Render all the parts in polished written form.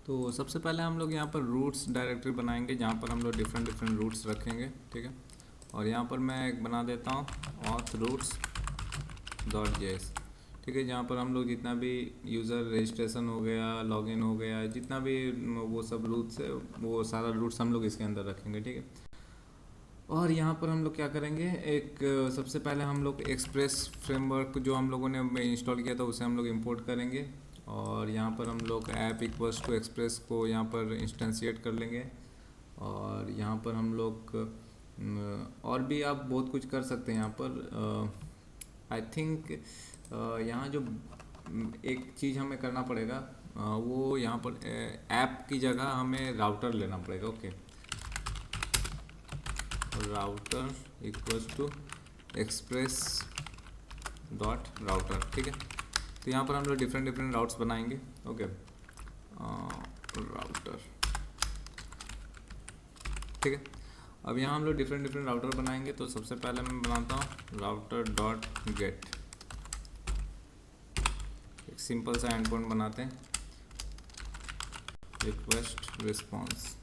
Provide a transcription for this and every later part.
तो सबसे पहले हम लोग यहाँ पर रूट्स डायरेक्टरी बनाएंगे जहाँ पर हम लोग डिफरेंट डिफरेंट रूट्स रखेंगे, ठीक है। और यहाँ पर मैं एक बना देता हूँ ऑथ रूट्स डॉट जेएस, ठीक है, जहाँ पर हम लोग जितना भी यूज़र रजिस्ट्रेशन हो गया, लॉगिन हो गया, जितना भी वो सब रूट्स है वो सारा रूट्स हम लोग इसके अंदर रखेंगे, ठीक है। और यहाँ पर हम लोग क्या करेंगे, एक सबसे पहले हम लोग एक्सप्रेस फ्रेमवर्क जो हम लोगों ने इंस्टॉल किया था उसे हम लोग इंपोर्ट करेंगे। और यहाँ पर हम लोग ऐप इक्वल्स टू एक्सप्रेस को यहाँ पर इंस्टेंशिएट कर लेंगे। और यहाँ पर हम लोग और भी आप बहुत कुछ कर सकते हैं यहाँ पर। आई थिंक यहाँ जो एक चीज़ हमें करना पड़ेगा वो यहाँ पर ऐप की जगह हमें राउटर लेना पड़ेगा। Okay, router equals to express dot router, ठीक है। तो यहाँ पर हम लोग डिफरेंट डिफरेंट राउट्स बनाएंगे। ओके, राउटर, ठीक है। अब यहाँ हम लोग डिफरेंट डिफरेंट राउटर बनाएंगे। तो सबसे पहले मैं बनाता हूँ राउटर डॉट गेट, एक सिंपल सा एंड पॉइंट बनाते हैं, रिक्वेस्ट रिस्पॉन्स,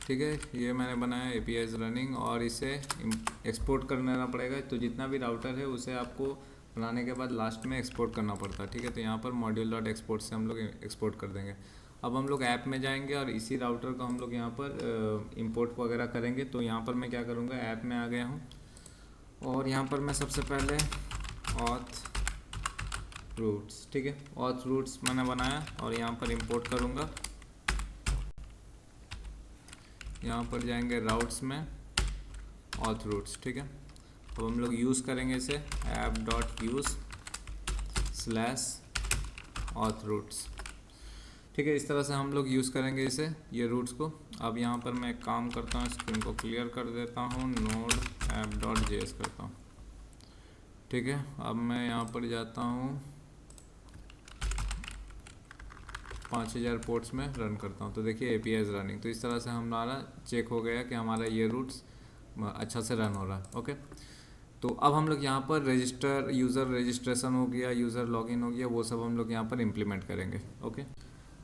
ठीक है। ये मैंने बनाया API इज़ रनिंग और इसे एक्सपोर्ट कर लेना पड़ेगा। तो जितना भी राउटर है उसे आपको बनाने के बाद लास्ट में एक्सपोर्ट करना पड़ता है, ठीक है। तो यहाँ पर मॉड्यूल डॉट एक्सपोर्ट से हम लोग एक्सपोर्ट कर देंगे। अब हम लोग ऐप में जाएंगे और इसी राउटर को हम लोग यहाँ पर इंपोर्ट वगैरह करेंगे। तो यहाँ पर मैं क्या करूँगा, ऐप में आ गया हूँ और यहाँ पर मैं सबसे पहले ऑथ रूट्स, ठीक है, ऑथ रूट्स मैंने बनाया और यहाँ पर इंपोर्ट करूँगा। यहाँ पर जाएंगे राउट्स में ऑथ रूट्स, ठीक है। अब हम लोग यूज़ करेंगे इसे app dot use slash auth routes, ठीक है। इस तरह से हम लोग यूज़ करेंगे इसे, ये रूट्स को। अब यहाँ पर मैं एक काम करता हूँ, स्क्रीन को क्लियर कर देता हूँ, नोड ऐप डॉट जेएस करता हूँ, ठीक है। अब मैं यहाँ पर जाता हूँ 5000 पोर्ट्स में रन करता हूँ। तो देखिए API इज़ रनिंग। तो इस तरह से हमारा चेक हो गया कि हमारा ये रूट्स अच्छा से रन हो रहा है। ओके, तो अब हम लोग यहाँ पर रजिस्टर, यूज़र रजिस्ट्रेशन हो गया, यूज़र लॉगिन हो गया, वो सब हम लोग यहाँ पर इम्प्लीमेंट करेंगे। ओके,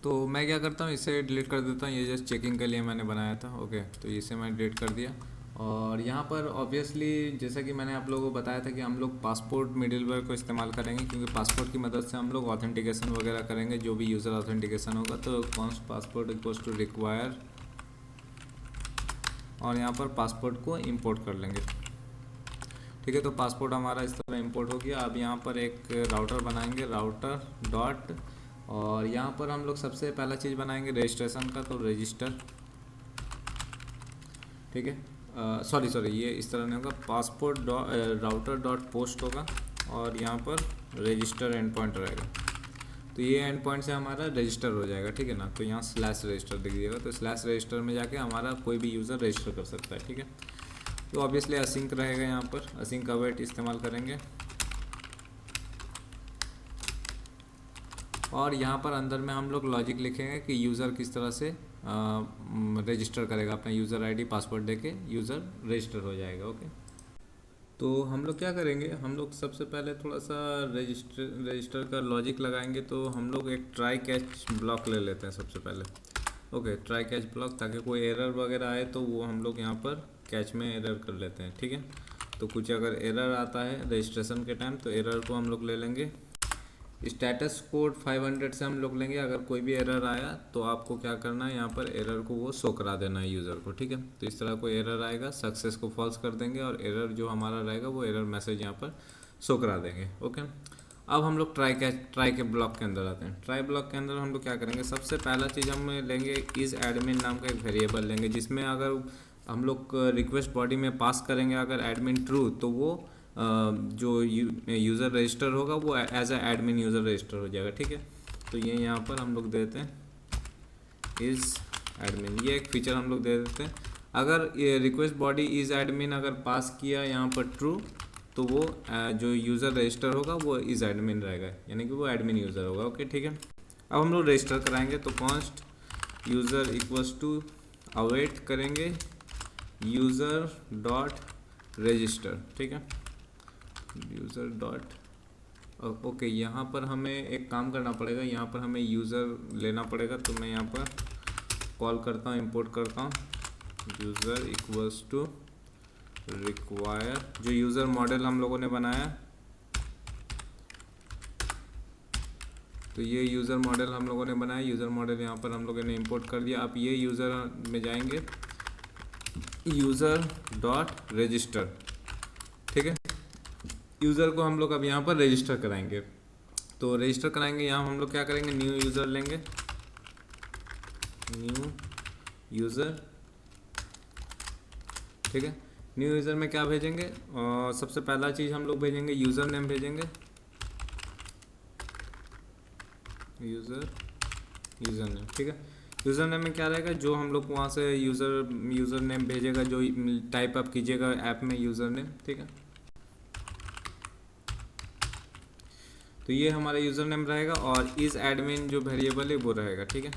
तो मैं क्या करता हूँ, इसे डिलीट कर देता हूँ। ये जस्ट चेकिंग के लिए मैंने बनाया था। ओके, तो इसे मैं डिलीट कर दिया। और यहाँ पर ऑब्वियसली जैसा कि मैंने आप लोगों को बताया था कि हम लोग पासपोर्ट मिडिलवेयर को इस्तेमाल करेंगे, क्योंकि पासपोर्ट की मदद से हम लोग ऑथेंटिकेशन वगैरह करेंगे, जो भी यूज़र ऑथेंटिकेशन होगा। तो const passport equals to require और यहाँ पर पासपोर्ट को इंपोर्ट कर लेंगे, ठीक है। तो पासपोर्ट हमारा इस तरह इंपोर्ट हो गया। अब यहाँ पर एक राउटर बनाएंगे, राउटर डॉट, और यहाँ पर हम लोग सबसे पहला चीज़ बनाएंगे रजिस्ट्रेशन का। तो रजिस्टर, ठीक है, सॉरी ये इस तरह नहीं होगा, पासपोर्ट राउटर डॉट पोस्ट होगा और यहाँ पर रजिस्टर एंड पॉइंट रहेगा। तो ये एंड पॉइंट से हमारा रजिस्टर हो जाएगा, ठीक है ना। तो यहाँ स्लैश रजिस्टर दिख जाएगा। तो स्लैश रजिस्टर में जाके हमारा कोई भी यूज़र रजिस्टर कर सकता है, ठीक है। तो ऑब्वियसली असिंक रहेगा, यहाँ पर असिंक अवेट इस्तेमाल करेंगे। और यहाँ पर अंदर में हम लोग लॉजिक लिखेंगे कि यूज़र किस तरह से रजिस्टर करेगा, अपना यूज़र आईडी पासवर्ड देके यूज़र रजिस्टर हो जाएगा। ओके, तो हम लोग क्या करेंगे, हम लोग सबसे पहले थोड़ा सा रजिस्टर का लॉजिक लगाएंगे। तो हम लोग एक ट्राई कैच ब्लॉक ले लेते हैं सबसे पहले। ओके, ट्राई कैच ब्लॉक, ताकि कोई एरर वगैरह आए तो वो हम लोग यहाँ पर कैच में एरर कर लेते हैं, ठीक है। तो कुछ अगर एरर आता है रजिस्ट्रेशन के टाइम तो एरर को हम लोग ले लेंगे। स्टेटस कोड 500 से हम लोग लेंगे। अगर कोई भी एरर आया तो आपको क्या करना है, यहाँ पर एरर को वो शो करा देना है यूज़र को, ठीक है। तो इस तरह कोई एरर आएगा, सक्सेस को फॉल्स कर देंगे और एरर जो हमारा रहेगा वो एरर मैसेज यहाँ पर शो करा देंगे। ओके, अब हम लोग ट्राई के ब्लॉक के अंदर आते हैं। ट्राई ब्लॉक के अंदर हम लोग क्या करेंगे, सबसे पहला चीज़ हम लेंगे इज़ एडमिन नाम का एक वेरिएबल लेंगे, जिसमें अगर हम लोग रिक्वेस्ट बॉडी में पास करेंगे अगर एडमिन ट्रू, तो वो जो यूज़र रजिस्टर होगा वो as a admin user register हो जाएगा, ठीक है। तो ये यहाँ पर हम लोग देते हैं इज़ एडमिन, ये एक फीचर हम लोग दे देते हैं। अगर ये रिक्वेस्ट बॉडी इज़ एडमिन अगर पास किया यहाँ पर ट्रू, तो वो जो यूज़र रजिस्टर होगा वो इज़ एडमिन रहेगा, यानी कि वो एडमिन यूज़र होगा। ओके, ठीक है। अब हम लोग रजिस्टर कराएंगे। तो const user equals to await करेंगे यूज़र डॉट रजिस्टर, ठीक है, यूज़र डॉट ओके। यहाँ पर हमें एक काम करना पड़ेगा, यहाँ पर हमें यूज़र लेना पड़ेगा। तो मैं यहाँ पर कॉल करता हूँ, इंपोर्ट करता हूँ यूज़र इक्वल्स टू रिक्वायर, जो यूज़र मॉडल हम लोगों ने बनाया, तो ये यूज़र मॉडल हम लोगों ने बनाया, यूज़र मॉडल यहाँ पर हम लोगों ने इंपोर्ट कर दिया। आप ये यूज़र में जाएंगे, यूज़र डॉट रजिस्टर, ठीक है, यूज़र को हम लोग अब यहाँ पर रजिस्टर कराएंगे। तो रजिस्टर कराएंगे, यहाँ हम लोग क्या करेंगे, न्यू यूज़र लेंगे, न्यू यूज़र, ठीक है। न्यू यूज़र में क्या भेजेंगे, सबसे पहला चीज़ हम लोग भेजेंगे यूज़र नेम भेजेंगे, यूज़र नेम, ठीक है। यूज़र नेम में क्या रहेगा, जो हम लोग वहाँ से यूज़र नेम भेजेगा, जो टाइप आप कीजिएगा ऐप में यूज़र नेम, ठीक है। तो ये हमारा यूज़र नेम रहेगा और इस एडमिन जो वेरिएबल है वो रहेगा, ठीक है।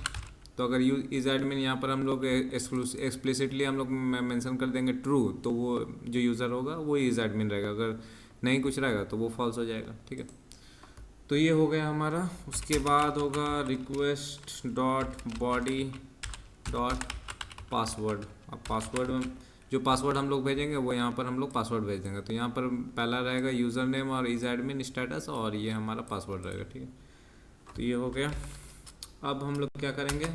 तो अगर इस एडमिन यहाँ पर हम लोग एक्सप्लिसिटली हम लोग मेंशन कर देंगे ट्रू, तो वो जो यूज़र होगा वो इस एडमिन रहेगा, अगर नहीं कुछ रहेगा तो वो फॉल्स हो जाएगा, ठीक है। तो ये हो गया हमारा। उसके बाद होगा request dot body dot password. अब पासवर्ड, जो पासवर्ड हम लोग भेजेंगे वो यहाँ पर हम लोग पासवर्ड भेज देंगे। तो यहाँ पर पहला रहेगा यूज़र नेम और इज एडमिन स्टेटस, और ये हमारा पासवर्ड रहेगा, ठीक है। तो ये हो गया। अब हम लोग क्या करेंगे,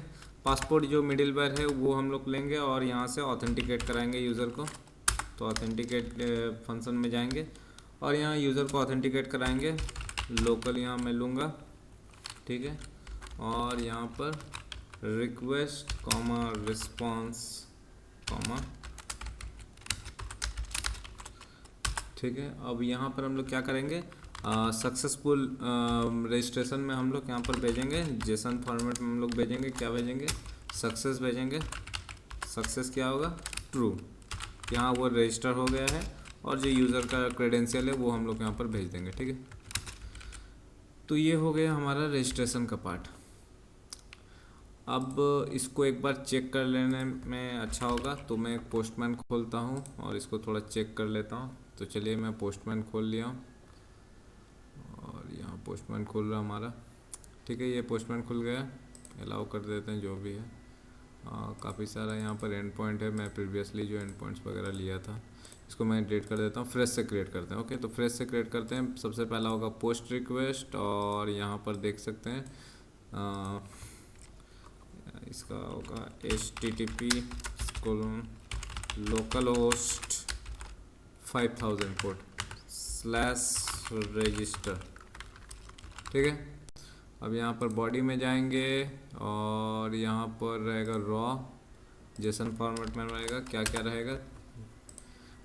पासपोर्ट जो मिडिल वेयर है वो हम लोग लेंगे और यहाँ से ऑथेंटिकेट कराएंगे यूज़र को। तो ऑथेंटिकेट फंक्शन में जाएंगे और यहाँ यूज़र को ऑथेंटिकेट कराएंगे, लोकल यहाँ मैं लूँगा, ठीक है। और यहाँ पर रिक्वेस्ट कॉमा रिस्पॉन्स कॉमा, ठीक है। अब यहाँ पर हम लोग क्या करेंगे, सक्सेसफुल रजिस्ट्रेशन में हम लोग यहाँ पर भेजेंगे, जेसन फॉर्मेट में हम लोग भेजेंगे, क्या भेजेंगे, सक्सेस भेजेंगे। सक्सेस क्या होगा, ट्रू, यहाँ वो रजिस्टर हो गया है और जो यूज़र का क्रेडेंशियल है वो हम लोग यहाँ पर भेज देंगे, ठीक है। तो ये हो गया हमारा रजिस्ट्रेशन का पार्ट। अब इसको एक बार चेक कर लेने में अच्छा होगा, तो मैं एक पोस्टमैन खोलता हूँ और इसको थोड़ा चेक कर लेता हूँ। तो चलिए मैं पोस्टमैन खोल लिया हूँ और यहाँ पोस्टमैन खुल रहा हमारा, ठीक है। ये पोस्टमैन खुल गया, अलाउ कर देते हैं जो भी है। काफ़ी सारा यहाँ पर एंड पॉइंट है, मैं प्रीवियसली जो एंड पॉइंट्स वगैरह लिया था इसको मैं डिलीट कर देता हूँ, फ्रेश से क्रिएट करते हैं। ओके, तो फ्रेश से क्रिएट करते हैं। सबसे पहला होगा पोस्ट रिक्वेस्ट और यहाँ पर देख सकते हैं इसका होगा http://localhost 5000 /register, ठीक है। अब यहाँ पर बॉडी में जाएंगे और यहाँ पर रहेगा रॉ, जेसन फॉर्मेट में रहेगा, क्या क्या रहेगा,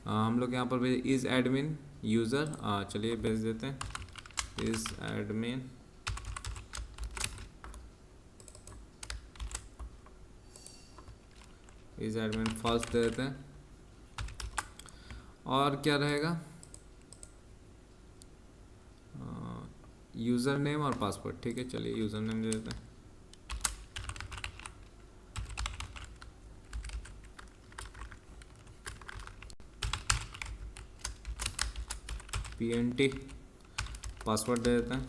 हम लोग यहाँ पर भेज इज़ एडमिन यूज़र, चलिए भेज देते हैं इज़ एडमिन फॉल्स दे देते हैं। और क्या रहेगा, यूज़र नेम और पासवर्ड, ठीक है। चलिए यूज़र नेम दे देते हैं, PNT, पासवर्ड दे देते हैं,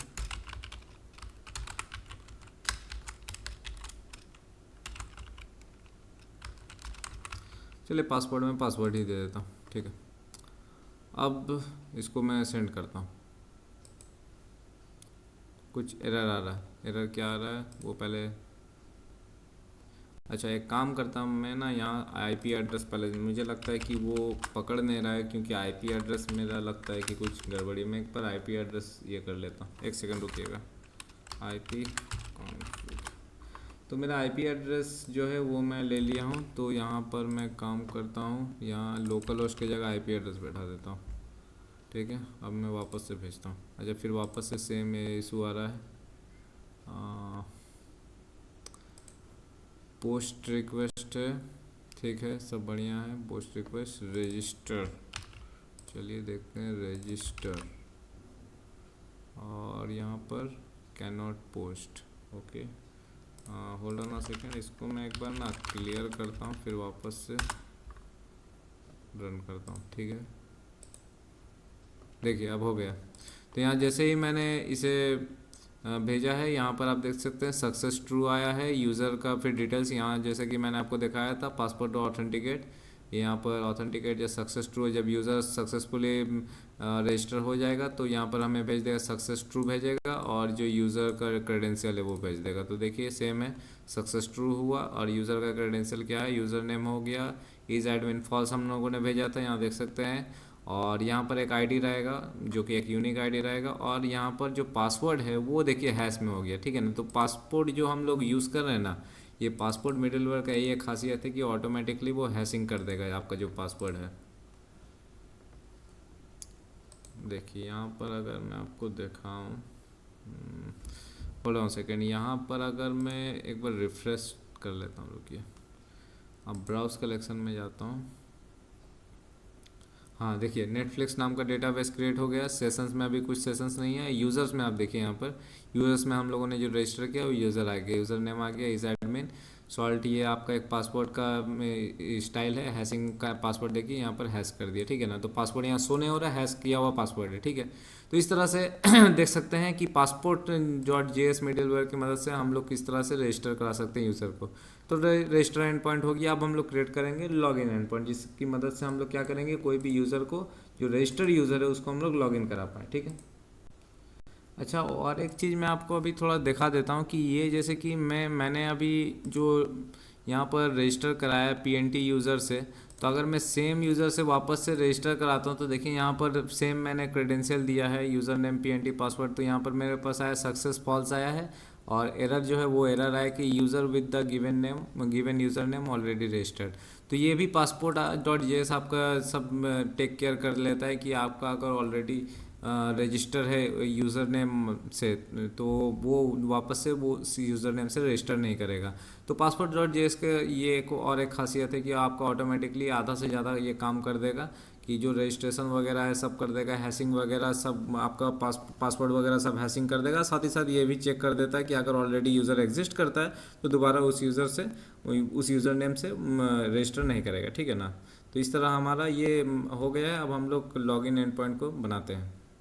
चलिए पासवर्ड में पासवर्ड ही दे देता हूँ, ठीक है। अब इसको मैं सेंड करता हूँ। कुछ एरर आ रहा है, एरर क्या आ रहा है वो पहले, अच्छा एक काम करता हूँ मैं ना, यहाँ आईपी एड्रेस पहले, मुझे लगता है कि वो पकड़ नहीं रहा है क्योंकि आईपी एड्रेस मेरा लगता है कि कुछ गड़बड़ी। मैं एक बार आईपी एड्रेस ये कर लेता हूँ, एक सेकंड रुकिएगा। आईपी, तो मेरा आईपी एड्रेस जो है वो मैं ले लिया हूँ। तो यहाँ पर मैं काम करता हूँ, यहाँ लोकल होस्ट की जगह आईपी एड्रेस बैठा देता हूँ, ठीक है। अब मैं वापस से भेजता हूँ। अच्छा फिर वापस से सेम इशू आ रहा है, पोस्ट रिक्वेस्ट है, ठीक है, सब बढ़िया है। पोस्ट रिक्वेस्ट रजिस्टर, चलिए देखते हैं रजिस्टर, और यहाँ पर can not post, okay hold on a second, इसको मैं एक बार ना क्लियर करता हूँ, फिर वापस से रन करता हूँ, ठीक है। देखिए अब हो गया। तो यहाँ जैसे ही मैंने इसे भेजा है, यहाँ पर आप देख सकते हैं सक्सेस ट्रू आया है यूज़र का। फिर डिटेल्स यहाँ जैसे कि मैंने आपको दिखाया था, पासपोर्ट ऑथेंटिकेट, यहाँ पर ऑथेंटिकेट या सक्सेस ट्रू, जब यूज़र सक्सेसफुली रजिस्टर हो जाएगा तो यहाँ पर हमें भेज देगा सक्सेस ट्रू भेजेगा, और जो यूज़र का क्रेडेंशियल है वो भेज देगा। तो देखिए सेम है, सक्सेस ट्रू हुआ और यूज़र का क्रेडेंशियल क्या है, यूज़र नेम हो गया, इज एडमिन फॉल्स हम लोगों ने भेजा था, यहाँ देख सकते हैं। और यहाँ पर एक आईडी रहेगा जो कि एक यूनिक आईडी रहेगा, और यहाँ पर जो पासवर्ड है वो देखिए हैश में हो गया, ठीक है ना। तो पासपोर्ट जो हम लोग यूज़ कर रहे हैं ना, ये पासपोर्ट मिडिलवेयर का ये खासियत है कि ऑटोमेटिकली वो हैशिंग कर देगा आपका जो पासवर्ड है। देखिए यहाँ पर अगर मैं आपको दिखाऊँ, होल्ड ऑन सेकेंड, यहाँ पर अगर मैं एक बार रिफ्रेश कर लेता हूँ, रुकिए। अब ब्राउज कलेक्शन में जाता हूँ। हाँ देखिए नेटफ्लिक्स नाम का डेटाबेस क्रिएट हो गया। सेशंस में अभी कुछ सेशंस नहीं है। यूज़र्स में आप देखिए, यहाँ पर यूज़र्स में हम लोगों ने जो रजिस्टर किया वो यूज़र आ गया, यूज़र नेम आ गया, इज एडमिन सॉल्ट। ये आपका एक पासवर्ड का स्टाइल है, हैशिंग का पासवर्ड देखिए यहाँ पर हैश कर दिया, ठीक है ना। तो पासवर्ड यहाँ शो नहीं हो रहा है, हैश किया हुआ पासवर्ड है, ठीक है। तो इस तरह से देख सकते हैं कि पासपोर्ट डॉट JS मिडिलवेयर की मदद से हम लोग किस तरह से रजिस्टर करा सकते हैं यूज़र को। तो रजिस्टर एंड पॉइंट हो गया। अब हम लोग क्रिएट करेंगे लॉगिन एंड पॉइंट, जिसकी मदद से हम लोग क्या करेंगे, कोई भी यूज़र को, जो रजिस्टर्ड यूज़र है उसको हम लोग लॉगिन करा पाए, ठीक है। अच्छा, और एक चीज़ मैं आपको अभी थोड़ा दिखा देता हूँ कि ये जैसे कि मैंने अभी जो यहाँ पर रजिस्टर कराया PNT यूज़र से, तो अगर मैं सेम यूज़र से वापस से रजिस्टर कराता हूँ तो देखिए यहाँ पर सेम मैंने क्रेडेंशियल दिया है, यूज़र नेम PNT पासवर्ड, तो यहाँ पर मेरे पास आया सक्सेस फॉल्स आया है, और एरर जो है वो एरर आया कि user with the given user name already registered. तो ये भी पासपोर्ट .js आपका सब टेक केयर कर लेता है कि आपका अगर ऑलरेडी रजिस्टर है यूज़र नेम से, तो वो वापस से वो यूज़र नेम से रजिस्टर नहीं करेगा। तो पासपोर्ट .js के ये एक खासियत है कि आपका ऑटोमेटिकली आधा से ज़्यादा ये काम कर देगा, कि जो रजिस्ट्रेशन वगैरह है सब कर देगा, हैशिंग वगैरह सब आपका पासवर्ड वगैरह सब हैशिंग कर देगा। साथ ही साथ ये भी चेक कर देता है कि अगर ऑलरेडी यूज़र एग्जिस्ट करता है तो दोबारा उस यूज़र नेम से रजिस्टर नहीं करेगा, ठीक है ना। तो इस तरह हमारा ये हो गया है। अब हम लोग लॉगिन एंड पॉइंट को बनाते हैं।